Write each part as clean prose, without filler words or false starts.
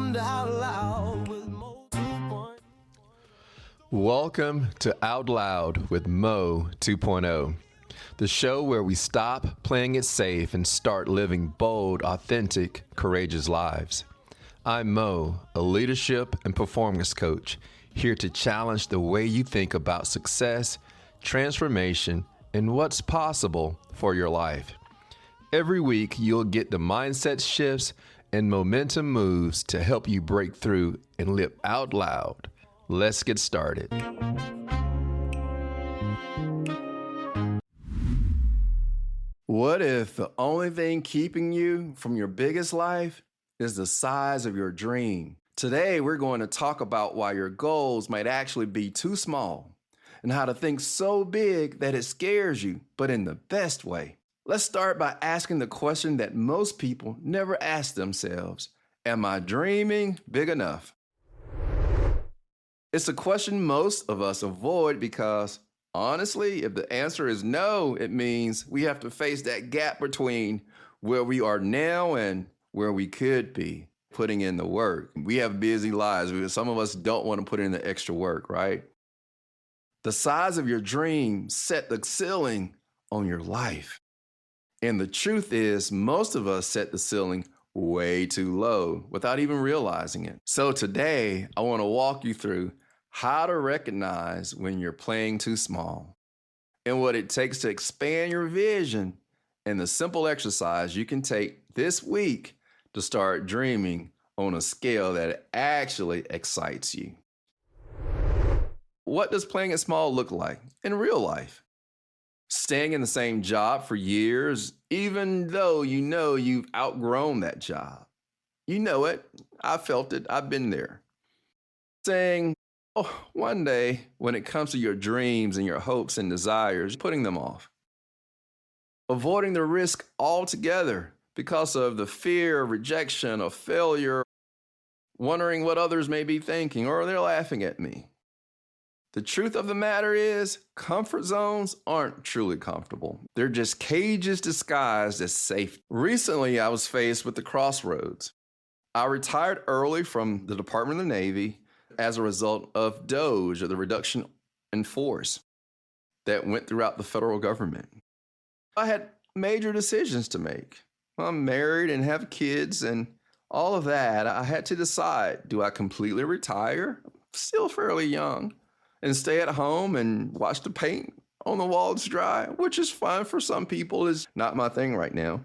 and out loud with Mo 2.0. Welcome to Out Loud with Mo 2.0, the show where we stop playing it safe and start living bold, authentic, courageous lives. I'm Mo, a leadership and performance coach, here to challenge the way you think about success, transformation, and what's possible for your life. Every week, you'll get the mindset shifts and momentum moves to help you break through and live out loud. Let's get started. What if the only thing keeping you from your biggest life is the size of your dream? Today, we're going to talk about why your goals might actually be too small and how to think so big that it scares you, but in the best way. Let's start by asking the question that most people never ask themselves. Am I dreaming big enough? It's a question most of us avoid because, honestly, if the answer is no, it means we have to face that gap between where we are now and where we could be, putting in the work. We have busy lives. Some of us don't want to put in the extra work, right? The size of your dream set the ceiling on your life. And the truth is, most of us set the ceiling way too low without even realizing it. So today, I want to walk you through how to recognize when you're playing too small and what it takes to expand your vision and the simple exercise you can take this week to start dreaming on a scale that actually excites you. What does playing it small look like in real life? Staying in the same job for years, even though you know you've outgrown that job. You know it. I felt it. I've been there. Saying, oh, one day, when it comes to your dreams and your hopes and desires, putting them off. Avoiding the risk altogether because of the fear of rejection or failure, wondering what others may be thinking, or they're laughing at me. The truth of the matter is, comfort zones aren't truly comfortable. They're just cages disguised as safe. Recently, I was faced with the crossroads. I retired early from the Department of the Navy as a result of DOGE, or the reduction in force that went throughout the federal government. I had major decisions to make. I'm married and have kids and all of that. I had to decide, do I completely retire? I'm still fairly young. And stay at home and watch the paint on the walls dry, which is fine for some people, is not my thing right now.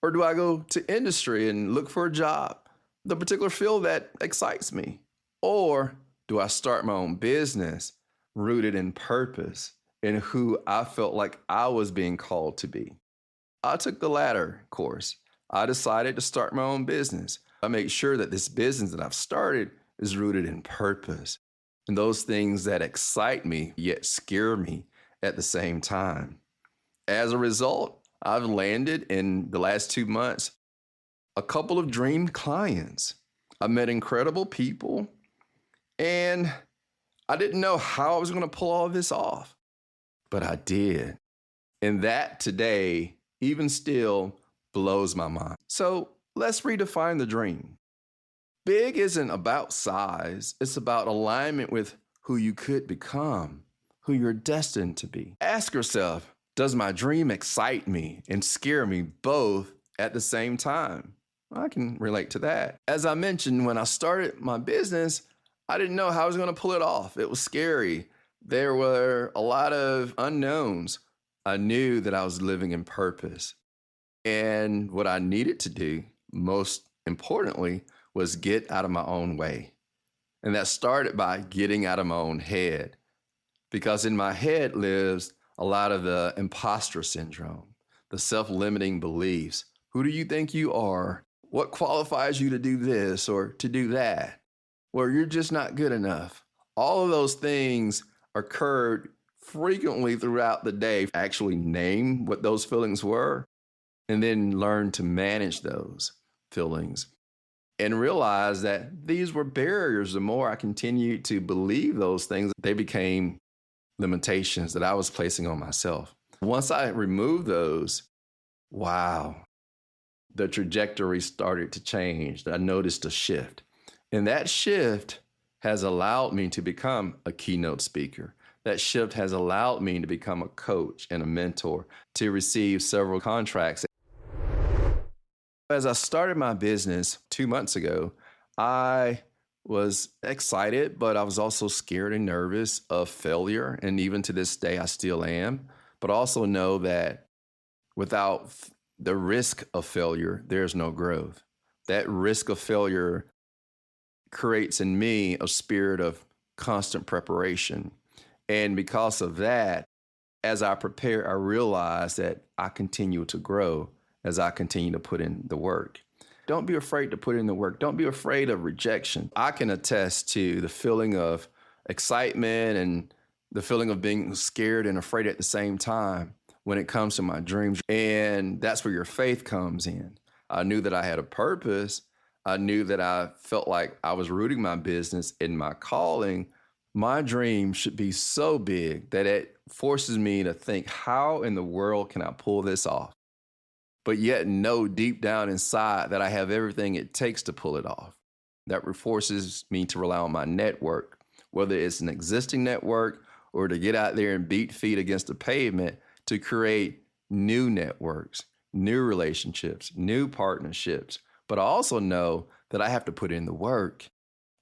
Or do I go to industry and look for a job, the particular field that excites me? Or do I start my own business rooted in purpose and who I felt like I was being called to be? I took the latter course. I decided to start my own business. I made sure that this business that I've started is rooted in purpose. And those things that excite me, yet scare me at the same time. As a result, I've landed in the last 2 months a couple of dream clients. I met incredible people, and I didn't know how I was going to pull all this off, but I did. And that today, even still, blows my mind. So let's redefine the dream. Big isn't about size. It's about alignment with who you could become, who you're destined to be. Ask yourself, does my dream excite me and scare me both at the same time? I can relate to that. As I mentioned, when I started my business, I didn't know how I was going to pull it off. It was scary. There were a lot of unknowns. I knew that I was living in purpose. And what I needed to do, most importantly, was get out of my own way. And that started by getting out of my own head. Because in my head lives a lot of the imposter syndrome, the self-limiting beliefs. Who do you think you are? What qualifies you to do this or to do that? Well, you're just not good enough. All of those things occurred frequently throughout the day. Actually name what those feelings were and then learn to manage those feelings. And realize that these were barriers. The more I continued to believe those things, they became limitations that I was placing on myself. Once I removed those, wow, the trajectory started to change. I noticed a shift. And that shift has allowed me to become a keynote speaker. That shift has allowed me to become a coach and a mentor, to receive several contracts. As I started my business 2 months ago, I was excited, but I was also scared and nervous of failure. And even to this day, I still am. But also know that without the risk of failure, there's no growth. That risk of failure creates in me a spirit of constant preparation. And because of that, as I prepare, I realize that I continue to grow as I continue to put in the work. Don't be afraid to put in the work. Don't be afraid of rejection. I can attest to the feeling of excitement and the feeling of being scared and afraid at the same time when it comes to my dreams. And that's where your faith comes in. I knew that I had a purpose. I knew that I felt like I was rooting my business in my calling. My dream should be so big that it forces me to think, how in the world can I pull this off? But yet know deep down inside that I have everything it takes to pull it off. That forces me to rely on my network, whether it's an existing network or to get out there and beat feet against the pavement to create new networks, new relationships, new partnerships. But I also know that I have to put in the work.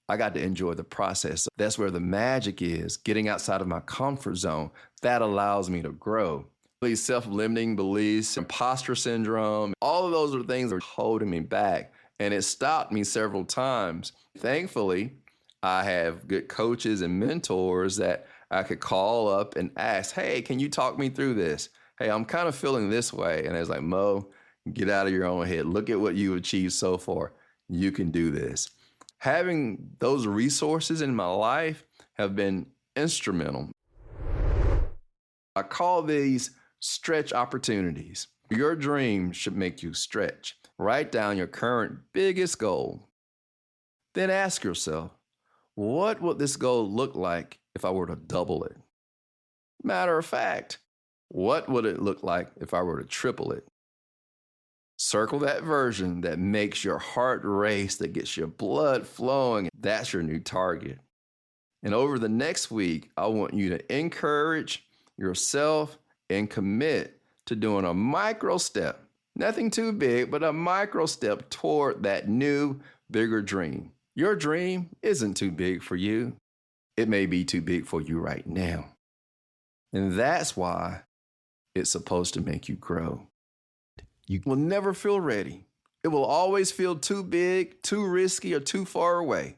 I got to enjoy the process. That's where the magic is, getting outside of my comfort zone. That allows me to grow. These self-limiting beliefs, imposter syndrome, all of those are things that are holding me back. And it stopped me several times. Thankfully, I have good coaches and mentors that I could call up and ask, hey, can you talk me through this? Hey, I'm kind of feeling this way. And it's like, Mo, get out of your own head. Look at what you've achieved so far. You can do this. Having those resources in my life have been instrumental. I call these stretch opportunities. Your dream should make you stretch. Write down your current biggest goal. Then ask yourself, what would this goal look like if I were to double it? Matter of fact, what would it look like if I were to triple it? Circle that version that makes your heart race, that gets your blood flowing. That's your new target. And over the next week, I want you to encourage yourself and commit to doing a micro step, nothing too big, but a micro step toward that new, bigger dream. Your dream isn't too big for you. It may be too big for you right now. And that's why it's supposed to make you grow. You will never feel ready. It will always feel too big, too risky, or too far away.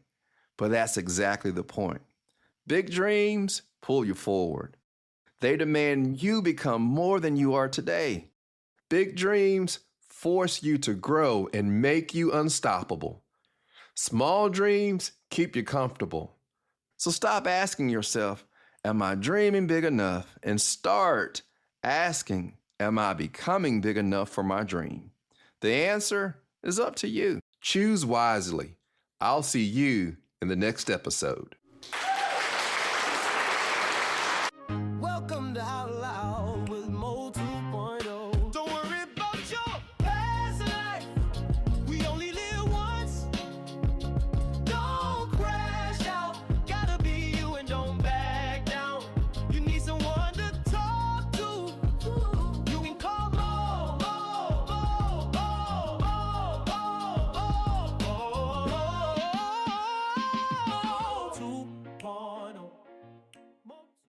But that's exactly the point. Big dreams pull you forward. They demand you become more than you are today. Big dreams force you to grow and make you unstoppable. Small dreams keep you comfortable. So stop asking yourself, am I dreaming big enough? And start asking, am I becoming big enough for my dream? The answer is up to you. Choose wisely. I'll see you in the next episode.